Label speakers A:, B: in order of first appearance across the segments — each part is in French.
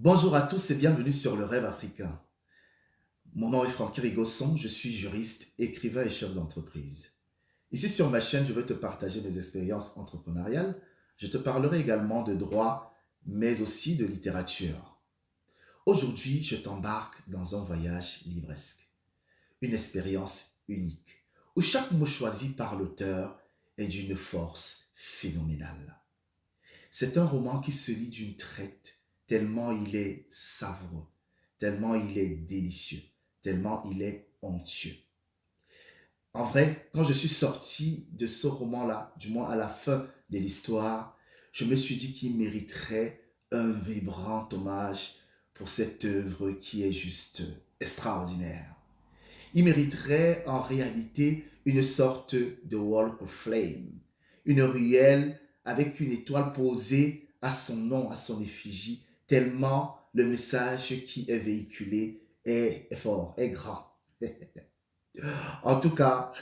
A: Bonjour à tous et bienvenue sur Le Rêve africain. Mon nom est Francky Rigosson, je suis juriste, écrivain et chef d'entreprise. Ici sur ma chaîne, je veux te partager mes expériences entrepreneuriales. Je te parlerai également de droit, mais aussi de littérature. Aujourd'hui, je t'embarque dans un voyage livresque, une expérience unique, où chaque mot choisi par l'auteur est d'une force phénoménale. C'est un roman qui se lit d'une traite, tellement il est savoureux, tellement il est délicieux, tellement il est onctueux. En vrai, quand je suis sorti de ce roman-là, du moins à la fin de l'histoire, je me suis dit qu'il mériterait un vibrant hommage pour cette œuvre qui est juste extraordinaire. Il mériterait en réalité une sorte de Walk of Flame, une ruelle avec une étoile posée à son nom, à son effigie, tellement le message qui est véhiculé est fort, est grand. En tout cas,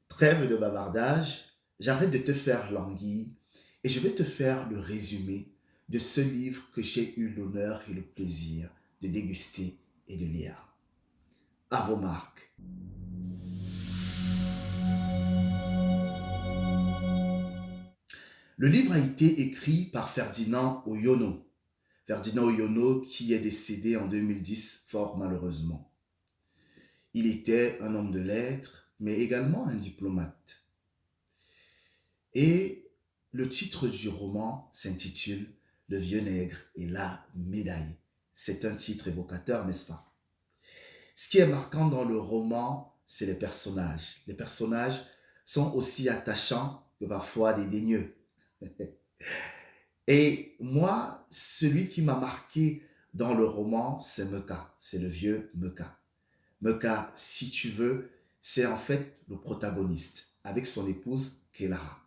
A: trêve de bavardage, j'arrête de te faire languir et je vais te faire le résumé de ce livre que j'ai eu l'honneur et le plaisir de déguster et de lire. À vos marques. Le livre a été écrit par Ferdinand Oyono. Ferdinand Oyono qui est décédé en 2010 fort malheureusement. Il était un homme de lettres, mais également un diplomate. Et le titre du roman s'intitule Le vieux nègre et la médaille. C'est un titre évocateur, n'est-ce pas? Ce qui est marquant dans le roman, c'est les personnages. Les personnages sont aussi attachants que parfois dédaigneux. Et moi, celui qui m'a marqué dans le roman, c'est Meka, c'est le vieux Meka. Meka, si tu veux, c'est en fait le protagoniste, avec son épouse Kelara.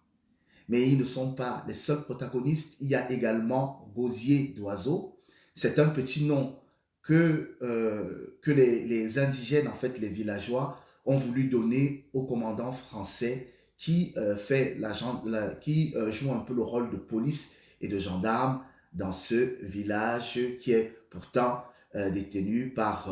A: Mais ils ne sont pas les seuls protagonistes, il y a également Gosier d'Oiseau. C'est un petit nom que les indigènes, en fait les villageois, ont voulu donner au commandant français qui, qui joue un peu le rôle de police et de gendarme dans ce village qui est pourtant détenu par...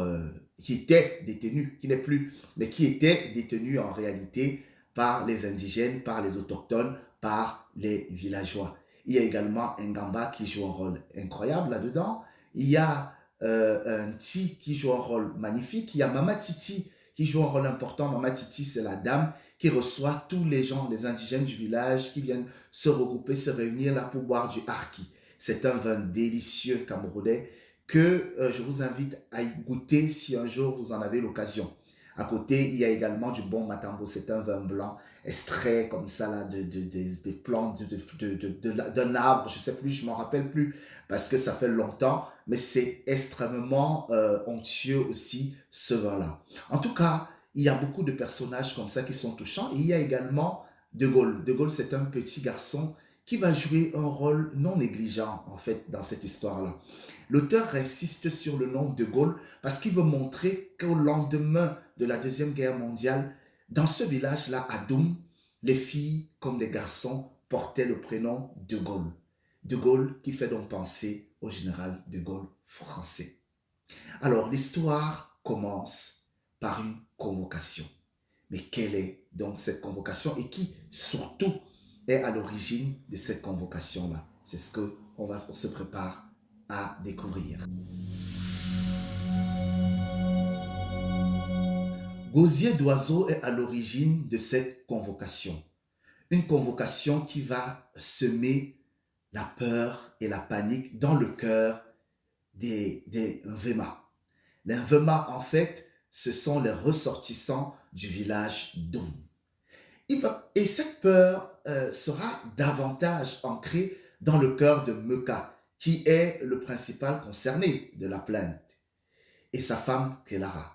A: qui était détenu, qui n'est plus, mais qui était détenu en réalité par les indigènes, par les autochtones, par les villageois. Il y a également un Gamba qui joue un rôle incroyable là-dedans. Il y a un Ti qui joue un rôle magnifique. Il y a Mama Titi qui joue un rôle important. Mama Titi, c'est la dame qui reçoit tous les gens, les indigènes du village qui viennent se regrouper, se réunir là pour boire du harki. C'est un vin délicieux camerounais que je vous invite à y goûter si un jour vous en avez l'occasion. À côté, il y a également du bon matambo, c'est un vin blanc extrait comme ça là, des plantes, d'un arbre, je ne sais plus, je ne m'en rappelle plus, parce que ça fait longtemps, mais c'est extrêmement onctueux aussi, ce vin-là. En tout cas, il y a beaucoup de personnages comme ça qui sont touchants, et il y a également De Gaulle. De Gaulle, c'est un petit garçon qui va jouer un rôle non négligeant, en fait, dans cette histoire-là. L'auteur insiste sur le nom de Gaulle parce qu'il veut montrer qu'au lendemain de la Deuxième Guerre mondiale, dans ce village-là, à Doum, les filles comme les garçons portaient le prénom de Gaulle. De Gaulle qui fait donc penser au général de Gaulle français. Alors, l'histoire commence par une convocation. Mais quelle est donc cette convocation et qui, surtout, est à l'origine de cette convocation-là? C'est ce qu'on se prépare à découvrir. Gosier d'Oiseau est à l'origine de cette convocation. Une convocation qui va semer la peur et la panique dans le cœur des Vema. Les Vema, en fait, ce sont les ressortissants du village d'Oum. Et cette peur sera davantage ancrée dans le cœur de Meka, qui est le principal concerné de la plainte, et sa femme Kelara.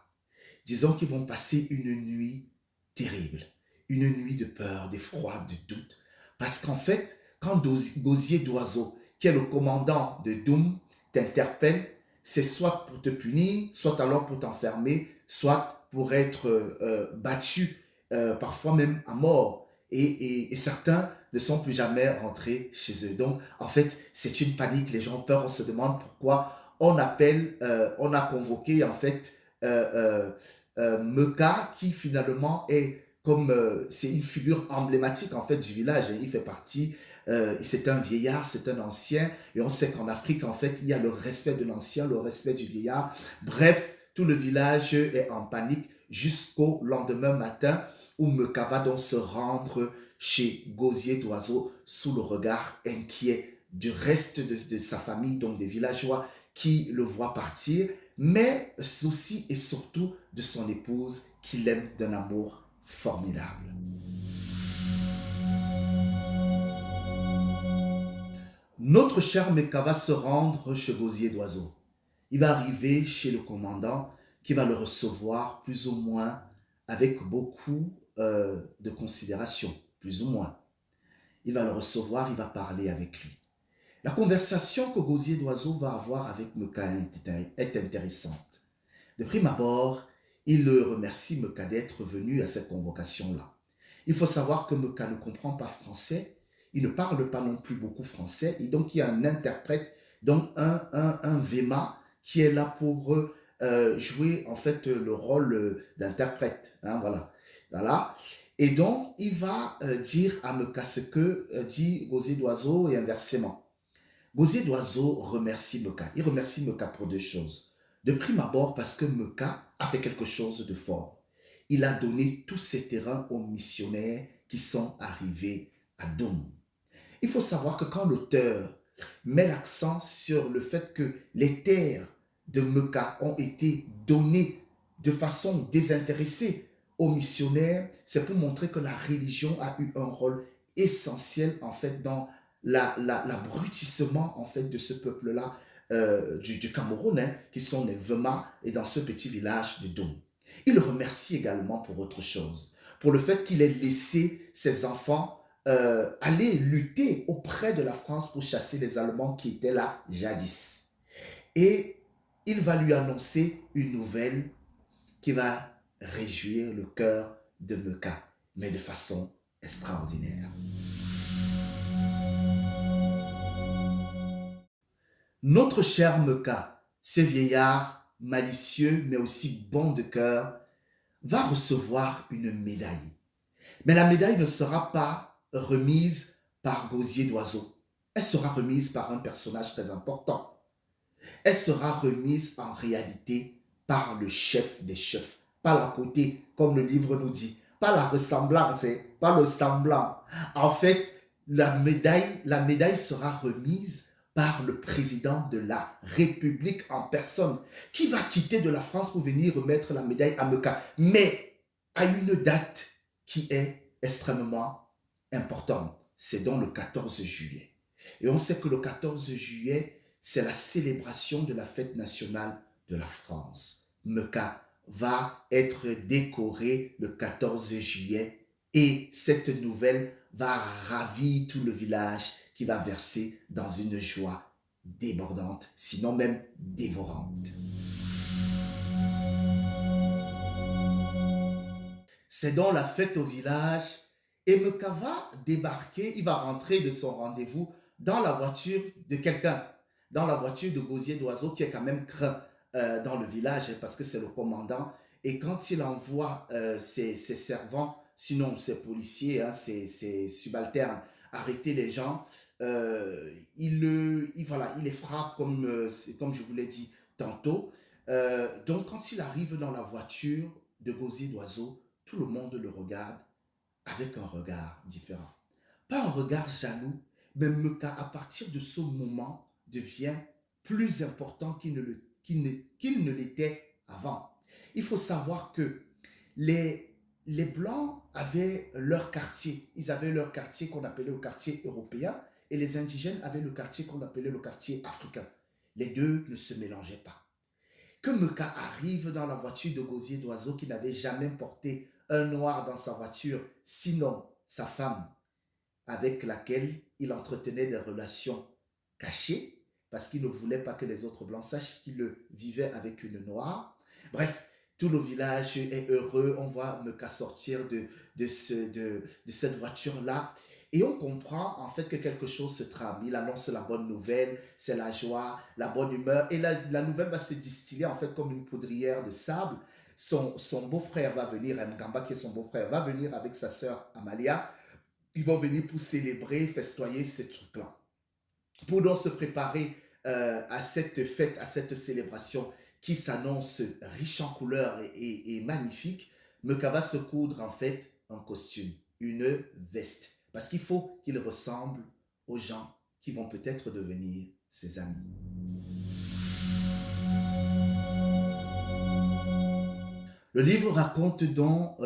A: Disons qu'ils vont passer une nuit terrible, une nuit de peur, d'effroi, de doute, parce qu'en fait, quand Gosier d'Oiseau, qui est le commandant de Doum, t'interpelle, c'est soit pour te punir, soit alors pour t'enfermer, soit pour être battu, parfois même à mort. Et certains ne sont plus jamais rentrés chez eux. Donc, en fait, c'est une panique. Les gens ont peur. On se demande pourquoi on a convoqué, en fait, Meka, qui finalement est comme, c'est une figure emblématique, en fait, du village. Il fait partie, c'est un vieillard, c'est un ancien. Et on sait qu'en Afrique, en fait, il y a le respect de l'ancien, le respect du vieillard. Bref, tout le village est en panique jusqu'au lendemain matin où Meka va donc se rendre chez Gosier d'Oiseau sous le regard inquiet du reste de sa famille, donc des villageois qui le voient partir, mais aussi et surtout de son épouse qui l'aime d'un amour formidable. Notre cher Meka va se rendre chez Gosier d'Oiseau. Il va arriver chez le commandant qui va le recevoir plus ou moins avec beaucoup de considération, plus ou moins. Il va le recevoir, il va parler avec lui. La conversation que Gosier d'Oiseau va avoir avec Meka est intéressante. De prime abord, il le remercie Meka d'être venu à cette convocation-là. Il faut savoir que Meka ne comprend pas français, il ne parle pas non plus beaucoup français, et donc il y a un interprète, donc un Vema qui est là pour jouer en fait le rôle d'interprète. Hein, voilà. Voilà. Et donc, il va dire à Meka ce que dit Gosier d'Oiseau et inversement. Gosier d'Oiseau remercie Meka. Il remercie Meka pour deux choses. De prime abord, parce que Meka a fait quelque chose de fort. Il a donné tous ses terrains aux missionnaires qui sont arrivés à Doum. Il faut savoir que quand l'auteur met l'accent sur le fait que les terres de Meka ont été données de façon désintéressée aux missionnaires, c'est pour montrer que la religion a eu un rôle essentiel en fait dans l'abrutissement en fait de ce peuple-là du Cameroun, hein, qui sont les Vema et dans ce petit village de Doum. Il le remercie également pour autre chose, pour le fait qu'il ait laissé ses enfants aller lutter auprès de la France pour chasser les Allemands qui étaient là jadis. Et il va lui annoncer une nouvelle qui va réjouir le cœur de Meka, mais de façon extraordinaire. Notre cher Meka, ce vieillard malicieux mais aussi bon de cœur, va recevoir une médaille. Mais la médaille ne sera pas remise par Gosier d'Oiseau. Elle sera remise par un personnage très important. Elle sera remise en réalité par le chef des chefs, par la côté, comme le livre nous dit, pas la ressemblance, pas le semblant. En fait, la médaille sera remise par le président de la République en personne, qui va quitter de la France pour venir remettre la médaille à Meka, mais à une date qui est extrêmement importante. C'est donc le 14 juillet. Et on sait que le 14 juillet, c'est la célébration de la fête nationale de la France. Meka va être décoré le 14 juillet et cette nouvelle va ravir tout le village qui va verser dans une joie débordante, sinon même dévorante. C'est donc la fête au village et Meka va débarquer, il va rentrer de son rendez-vous dans la voiture de quelqu'un, dans la voiture de Gosier d'Oiseau qui est quand même craint dans le village parce que c'est le commandant. Et quand il envoie ses servants, sinon ses policiers, hein, ses subalternes, arrêter les gens, voilà, il les frappe comme je vous l'ai dit tantôt. Donc quand il arrive dans la voiture de Gosier d'Oiseau, tout le monde le regarde avec un regard différent. Pas un regard jaloux, mais Meka, à partir de ce moment, devient plus important qu'il ne l'était avant. Il faut savoir que les Blancs avaient leur quartier. Ils avaient leur quartier qu'on appelait le quartier européen et les indigènes avaient le quartier qu'on appelait le quartier africain. Les deux ne se mélangeaient pas. Que Meka arrive dans la voiture de Gosier d'Oiseau qui n'avait jamais porté un noir dans sa voiture, sinon sa femme avec laquelle il entretenait des relations cachées parce qu'il ne voulait pas que les autres blancs sachent qu'il vivait avec une noire. Bref, tout le village est heureux. On voit Meka sortir de cette voiture-là Et on comprend en fait que quelque chose se trame. Il annonce la bonne nouvelle, c'est la joie, la bonne humeur. Et la nouvelle va se distiller en fait comme une poudrière de sable. Son beau-frère va venir, Mgamba qui est son beau-frère, va venir avec sa sœur Amalia. Ils vont venir pour célébrer, festoyer ces trucs-là. Pour donc se préparer à cette fête, à cette célébration qui s'annonce riche en couleurs et magnifique, Meka va se coudre en fait un costume, une veste. Parce qu'il faut qu'il ressemble aux gens qui vont peut-être devenir ses amis. Le livre raconte donc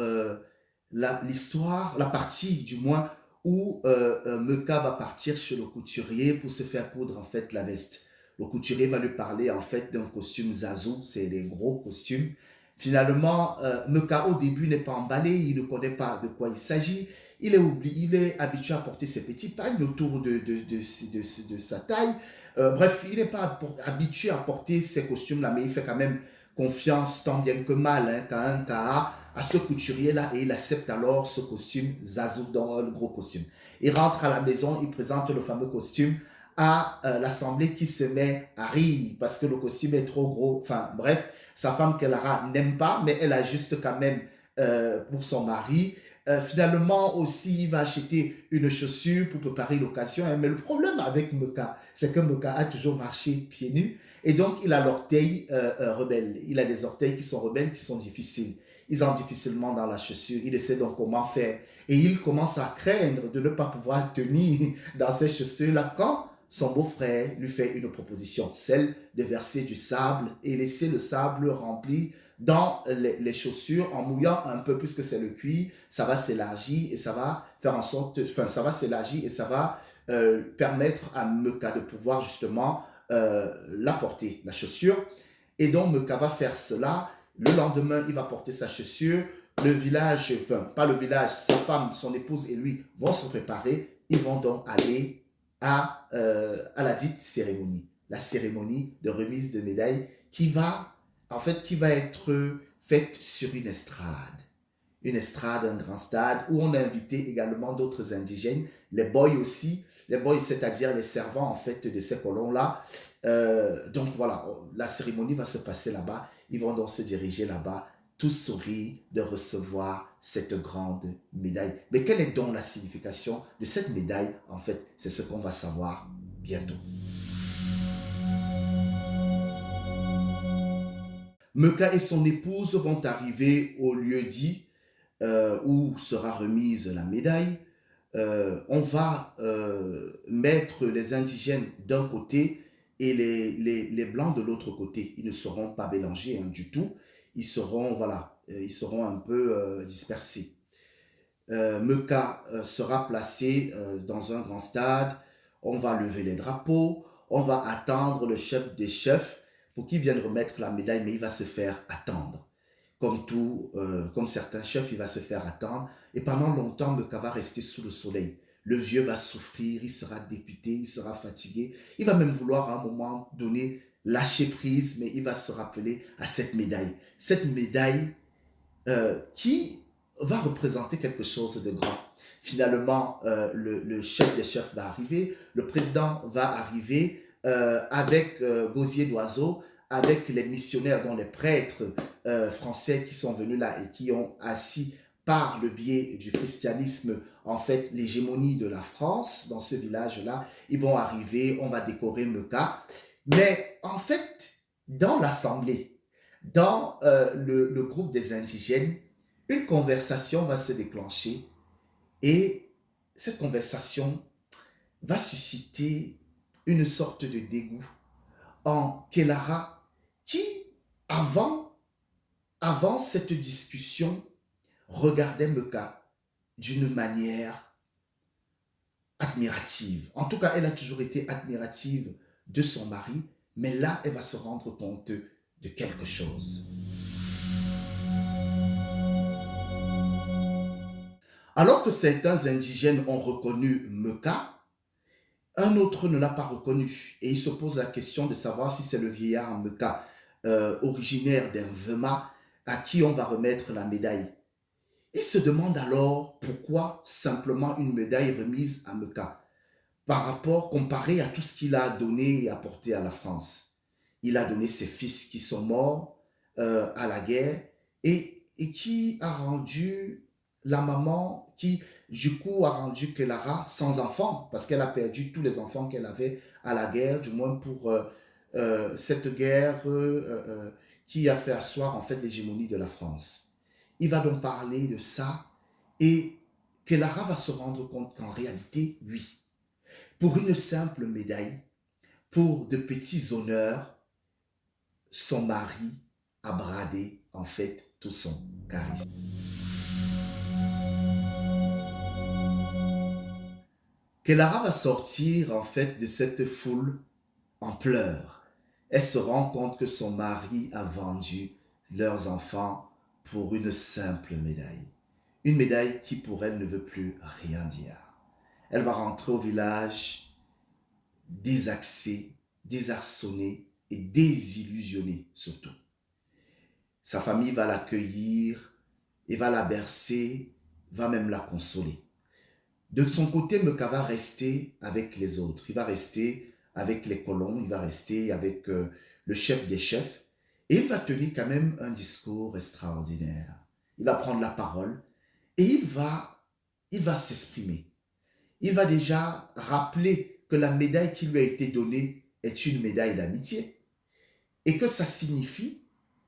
A: l'histoire, la partie du moins où Meka va partir chez le couturier pour se faire coudre en fait la veste. Le couturier va lui parler en fait d'un costume Zazu, c'est des gros costumes. Finalement, Meka au début n'est pas emballé, il ne connaît pas de quoi il s'agit. Il est habitué à porter ses petits pagnes autour de sa taille. Bref, il n'est pas habitué à porter ces costumes-là, mais il fait quand même confiance tant bien que mal hein, qu'à un cas à ce couturier-là et il accepte alors ce costume Zazu dans le gros costume. Il rentre à la maison, il présente le fameux costume à l'assemblée qui se met à rire parce que le costume est trop gros. Enfin bref, sa femme Kelara n'aime pas, mais elle ajuste quand même pour son mari. Finalement aussi, il va acheter une chaussure pour préparer l'occasion. Hein. Mais le problème avec Meka, c'est que Meka a toujours marché pieds nus. Et donc, il a l'orteil rebelle. Il a des orteils qui sont rebelles, qui sont difficiles. Ils entrent difficilement dans la chaussure. Il essaie donc comment faire. Et il commence à craindre de ne pas pouvoir tenir dans ces chaussures-là quand son beau-frère lui fait une proposition, celle de verser du sable et laisser le sable rempli dans les chaussures en mouillant un peu puisque c'est le cuir, ça va s'élargir et ça va faire en sorte, enfin ça va s'élargir et ça va permettre à Meka de pouvoir justement la porter, la chaussure. Et donc Meka va faire cela. Le lendemain, il va porter sa chaussure. Le village, enfin pas le village, sa femme, son épouse et lui vont se préparer. Ils vont donc aller à la dite cérémonie, la cérémonie de remise de médailles qui va être faite sur une estrade, un grand stade, où on a invité également d'autres indigènes, les boys aussi, les boys, c'est-à-dire les servants en fait de ces colons-là. Donc voilà, la cérémonie va se passer là-bas, ils vont donc se diriger là-bas, tous sourire de recevoir cette grande médaille. Mais quelle est donc la signification de cette médaille? En fait, c'est ce qu'on va savoir bientôt. Meka et son épouse vont arriver au lieu dit où sera remise la médaille. On va mettre les indigènes d'un côté et les blancs de l'autre côté. Ils ne seront pas mélangés hein, du tout. Ils seront, voilà, ils seront un peu dispersés. Meka sera placé dans un grand stade. On va lever les drapeaux. On va attendre le chef des chefs pour qu'il vienne remettre la médaille, mais il va se faire attendre. Comme certains chefs, il va se faire attendre. Et pendant longtemps, Meka va rester sous le soleil. Le vieux va souffrir, il sera dépité, il sera fatigué. Il va même vouloir à un moment donné lâcher prise, mais il va se rappeler à cette médaille. Cette médaille qui va représenter quelque chose de grand. Finalement, le chef des chefs va arriver, le président va arriver avec gosier d'oiseau, avec les missionnaires, dont les prêtres français qui sont venus là et qui ont assis par le biais du christianisme, en fait, l'hégémonie de la France dans ce village-là. Ils vont arriver, on va décorer Meka. Mais en fait, dans l'assemblée, dans le groupe des indigènes, une conversation va se déclencher et cette conversation va susciter une sorte de dégoût en Kelara qui, avant cette discussion, regardait Meka d'une manière admirative. En tout cas, elle a toujours été admirative de son mari, mais là, elle va se rendre compte de quelque chose. Alors que certains indigènes ont reconnu Meka, un autre ne l'a pas reconnu. Et il se pose la question de savoir si c'est le vieillard Meka, originaire d'Envema, à qui on va remettre la médaille. Il se demande alors pourquoi simplement une médaille remise à Mecca par rapport, comparé à tout ce qu'il a donné et apporté à la France. Il a donné ses fils qui sont morts à la guerre et qui a rendu la maman, qui du coup a rendu Kelara sans enfant, parce qu'elle a perdu tous les enfants qu'elle avait à la guerre, du moins pour cette guerre qui a fait asseoir en fait l'hégémonie de la France. Il va donc parler de ça et Kelara va se rendre compte qu'en réalité, oui, pour une simple médaille, pour de petits honneurs, son mari a bradé en fait tout son charisme. Kelara va sortir en fait de cette foule en pleurs. Elle se rend compte que son mari a vendu leurs enfants pour une simple médaille. Une médaille qui pour elle ne veut plus rien dire. Elle va rentrer au village désaxée, désarçonnée et désillusionnée surtout. Sa famille va l'accueillir et va la bercer, va même la consoler. De son côté, Mecca va rester avec les autres. Il va rester avec les colons, il va rester avec le chef des chefs. Et il va tenir quand même un discours extraordinaire. Il va prendre la parole et il va s'exprimer. Il va déjà rappeler que la médaille qui lui a été donnée est une médaille d'amitié. Et que ça signifie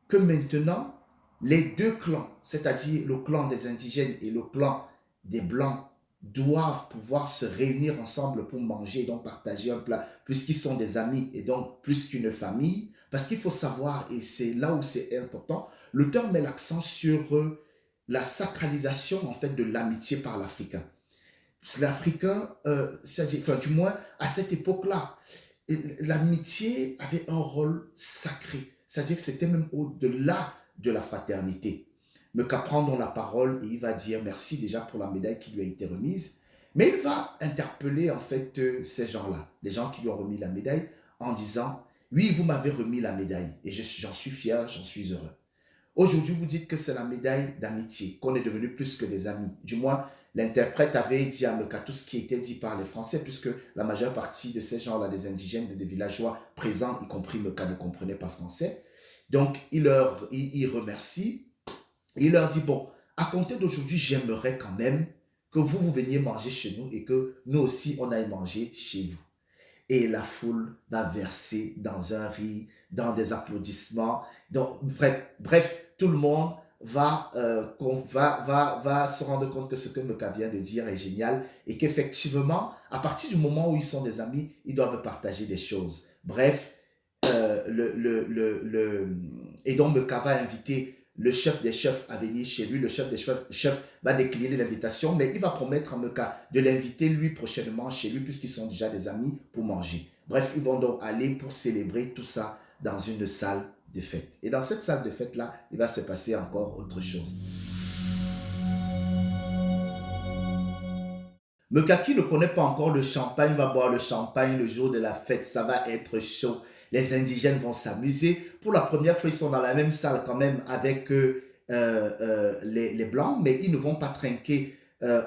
A: que maintenant, les deux clans, c'est-à-dire le clan des indigènes et le clan des blancs, doivent pouvoir se réunir ensemble pour manger et donc partager un plat, puisqu'ils sont des amis et donc plus qu'une famille. Parce qu'il faut savoir, et c'est là où c'est important, l'auteur met l'accent sur la sacralisation en fait de l'amitié par l'Africain. L'Africain, c'est-à-dire, enfin du moins à cette époque-là, l'amitié avait un rôle sacré. C'est-à-dire que c'était même au-delà de la fraternité. Mecca prend donc la parole et il va dire merci déjà pour la médaille qui lui a été remise. Mais il va interpeller en fait ces gens-là, les gens qui lui ont remis la médaille, en disant oui, vous m'avez remis la médaille et j'en suis fier, j'en suis heureux. Aujourd'hui, vous dites que c'est la médaille d'amitié, qu'on est devenu plus que des amis. Du moins, l'interprète avait dit à Mecca tout ce qui était dit par les Français, puisque la majeure partie de ces gens-là, des indigènes, des villageois présents, y compris Mecca, ne comprenaient pas français. Donc, il remercie. Et il leur dit, bon, à compter d'aujourd'hui, j'aimerais quand même que vous veniez manger chez nous et que nous aussi, on aille manger chez vous. Et la foule va verser dans un rire, dans des applaudissements. Donc, bref, tout le monde va se rendre compte que ce que Mecca vient de dire est génial et qu'effectivement, à partir du moment où ils sont des amis, ils doivent partager des choses. Bref, et donc Mecca va inviter le chef des chefs à venir chez lui. Le chef des chefs va décliner l'invitation, mais il va promettre à Mecca de l'inviter lui prochainement chez lui puisqu'ils sont déjà des amis pour manger. Bref, ils vont donc aller pour célébrer tout ça dans une salle de fête. Et dans cette salle de fête-là, il va se passer encore autre chose. Mecca qui ne connaît pas encore le champagne va boire le champagne le jour de la fête. Ça va être chaud. Les indigènes vont s'amuser. Pour la première fois, ils sont dans la même salle quand même avec les blancs, mais ils ne vont pas trinquer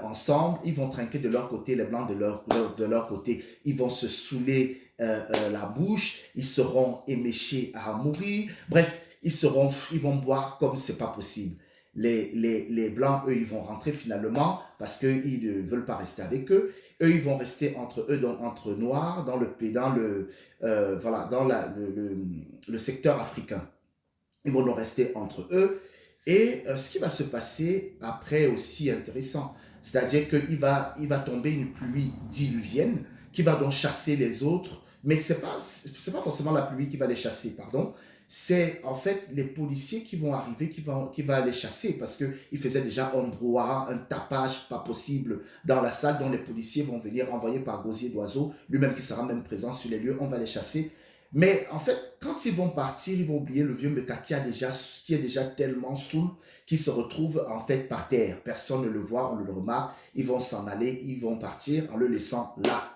A: ensemble. Ils vont trinquer de leur côté, les blancs de leur côté. Ils vont se saouler la bouche. Ils seront éméchés à mourir. Bref, ils vont boire comme c'est pas possible. Les blancs, eux, ils vont rentrer finalement parce qu'ils ne veulent pas rester avec eux. Eux, ils vont rester entre eux, donc entre noirs, dans le secteur africain. Ils vont donc rester entre eux. Et ce qui va se passer après aussi intéressant, c'est-à-dire qu'il va tomber une pluie diluvienne qui va donc chasser les autres. Mais c'est pas forcément la pluie qui va les chasser, pardon. C'est en fait les policiers qui vont arriver, qui vont les chasser parce qu'ils faisaient déjà un brouhaha, un tapage pas possible dans la salle dont les policiers vont venir envoyer par gosier d'oiseau, lui-même qui sera même présent sur les lieux, on va les chasser. Mais en fait, quand ils vont partir, ils vont oublier le vieux Mecca qui est déjà tellement saoul qu'il se retrouve en fait par terre. Personne ne le voit, on ne le remarque. Ils vont s'en aller, ils vont partir en le laissant là.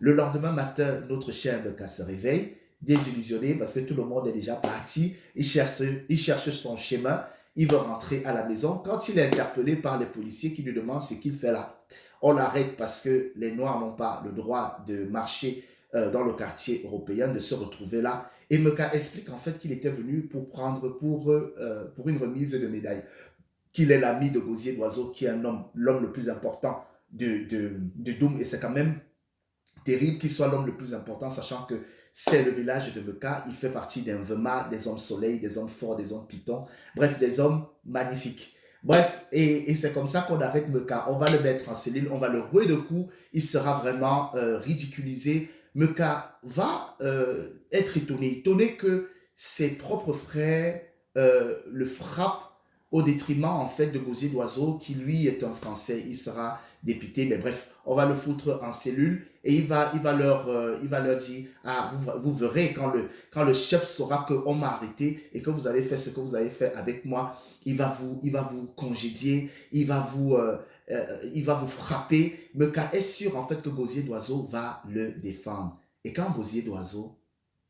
A: Le lendemain matin, notre cher Mecca se réveille, désillusionné parce que tout le monde est déjà parti. Il cherche son chemin Il veut rentrer à la maison. Quand il est interpellé par les policiers qui lui demandent ce qu'il fait là, on l'arrête parce que les Noirs n'ont pas le droit de marcher dans le quartier européen, de se retrouver là. Et Meka explique en fait qu'il était venu pour prendre pour une remise de médaille, qu'il est l'ami de Gosier d'Oiseau, qui est un homme, l'homme le plus important de Doum. Et c'est quand même terrible qu'il soit l'homme le plus important, sachant que c'est le village de Meka. Il fait partie d'un Vema, des hommes soleil, des hommes forts, des hommes pitons. Bref, des hommes magnifiques. Bref, et c'est comme ça qu'on arrête Meka. On va le mettre en cellule, on va le rouer de coups. Il sera vraiment ridiculisé. Meka va être étonné que ses propres frères le frappent au détriment en fait de Gosier d'Oiseau, qui lui est un Français. Il sera député, mais bref, on va le foutre en cellule et il va leur dire, ah, vous verrez quand le chef saura qu'on m'a arrêté et que vous avez fait ce que vous avez fait avec moi, il va vous congédier, il va vous frapper. Meka est sûr en fait que Gosier d'Oiseau va le défendre. Et quand Gosier d'Oiseau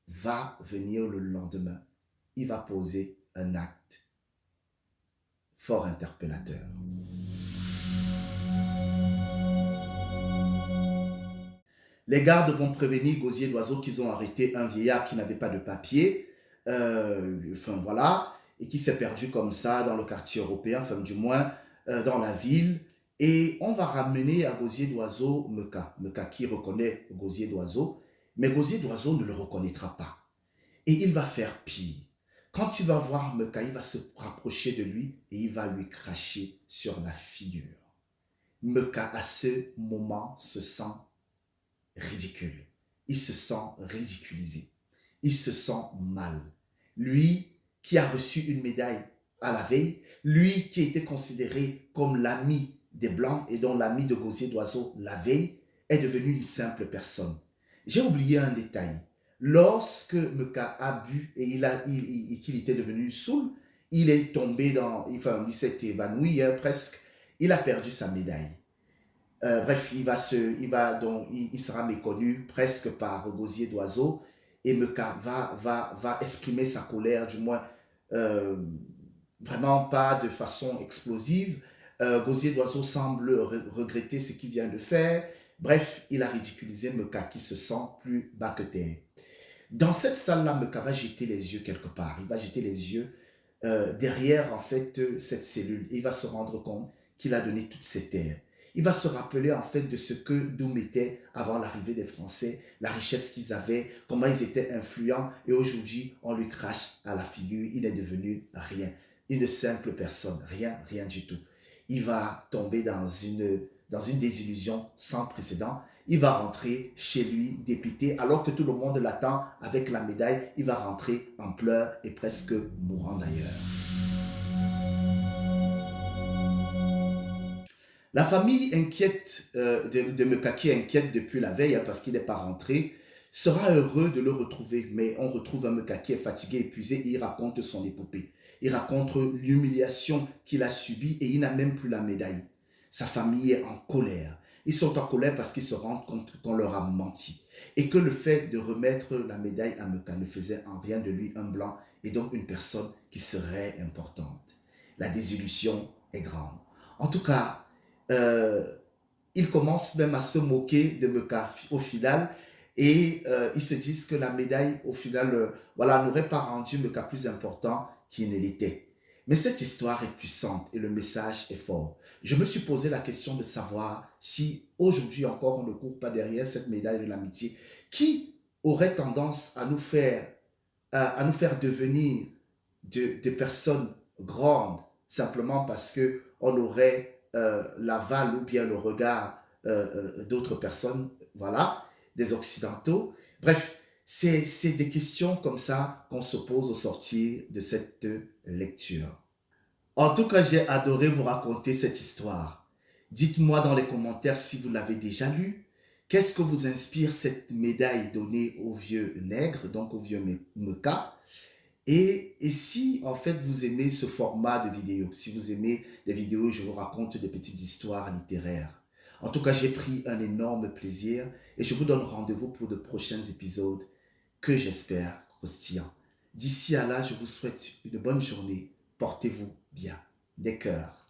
A: va venir le lendemain, il va poser un acte fort interpellateur. Les gardes vont prévenir Gosier d'Oiseau qu'ils ont arrêté un vieillard qui n'avait pas de papier, enfin voilà, et qui s'est perdu comme ça dans le quartier européen, enfin du moins dans la ville. Et on va ramener à Gosier d'Oiseau Meka qui reconnaît Gosier d'Oiseau, mais Gosier d'Oiseau ne le reconnaîtra pas. Et il va faire pire. Quand il va voir Meka, il va se rapprocher de lui et il va lui cracher sur la figure. Meka, à ce moment, se sent ridicule. Il se sent ridiculisé. Il se sent mal. Lui qui a reçu une médaille à la veille, lui qui a été considéré comme l'ami des Blancs et dont l'ami de Gosier d'Oiseau la veille, est devenu une simple personne. J'ai oublié un détail. Lorsque Meka a bu et qu'il était devenu saoul, il est tombé il s'est évanoui presque. Il a perdu sa médaille. Bref, il sera méconnu presque par Gosier d'Oiseau et Meka va exprimer sa colère, du moins vraiment pas de façon explosive. Gosier d'Oiseau semble regretter ce qu'il vient de faire. Bref, il a ridiculisé Meka qui se sent plus bas que terre. Dans cette salle-là, Meka va jeter les yeux quelque part. Il va jeter les yeux derrière en fait cette cellule. Et il va se rendre compte qu'il a donné toutes ses terres. Il va se rappeler en fait de ce que Doum était avant l'arrivée des Français, la richesse qu'ils avaient, comment ils étaient influents. Et aujourd'hui, on lui crache à la figure. Il est devenu rien. Une simple personne. Rien du tout. Il va tomber dans une désillusion sans précédent. Il va rentrer chez lui dépité alors que tout le monde l'attend avec la médaille. Il va rentrer en pleurs et presque mourant d'ailleurs. La famille inquiète de Meka, qui est inquiète depuis la veille parce qu'il n'est pas rentré, sera heureux de le retrouver. Mais on retrouve un Meka qui est fatigué, épuisé et il raconte son épopée. Il raconte l'humiliation qu'il a subie et il n'a même plus la médaille. Sa famille est en colère. Ils sont en colère parce qu'ils se rendent compte qu'on leur a menti. Et que le fait de remettre la médaille à Meka ne faisait en rien de lui un blanc et donc une personne qui serait importante. La désillusion est grande. En tout cas, ils commencent même à se moquer de Meka au final et ils se disent que la médaille au final n'aurait pas rendu Meka plus important qu'il ne l'était. Mais cette histoire est puissante et le message est fort. Je me suis posé la question de savoir si aujourd'hui encore on ne court pas derrière cette médaille de l'amitié qui aurait tendance à nous faire devenir de personnes grandes simplement parce qu'on aurait l'aval ou bien le regard d'autres personnes, voilà, des Occidentaux. Bref, c'est des questions comme ça qu'on se pose au sortir de cette lecture. En tout cas, j'ai adoré vous raconter cette histoire. Dites-moi dans les commentaires si vous l'avez déjà lu. Qu'est-ce que vous inspire cette médaille donnée au vieux nègre, donc au vieux Meka? Et si en fait vous aimez ce format de vidéo, si vous aimez des vidéos où je vous raconte des petites histoires littéraires. En tout cas, j'ai pris un énorme plaisir et je vous donne rendez-vous pour de prochains épisodes que j'espère croustillants. D'ici à là, je vous souhaite une bonne journée. Portez-vous Bien. Des cœurs.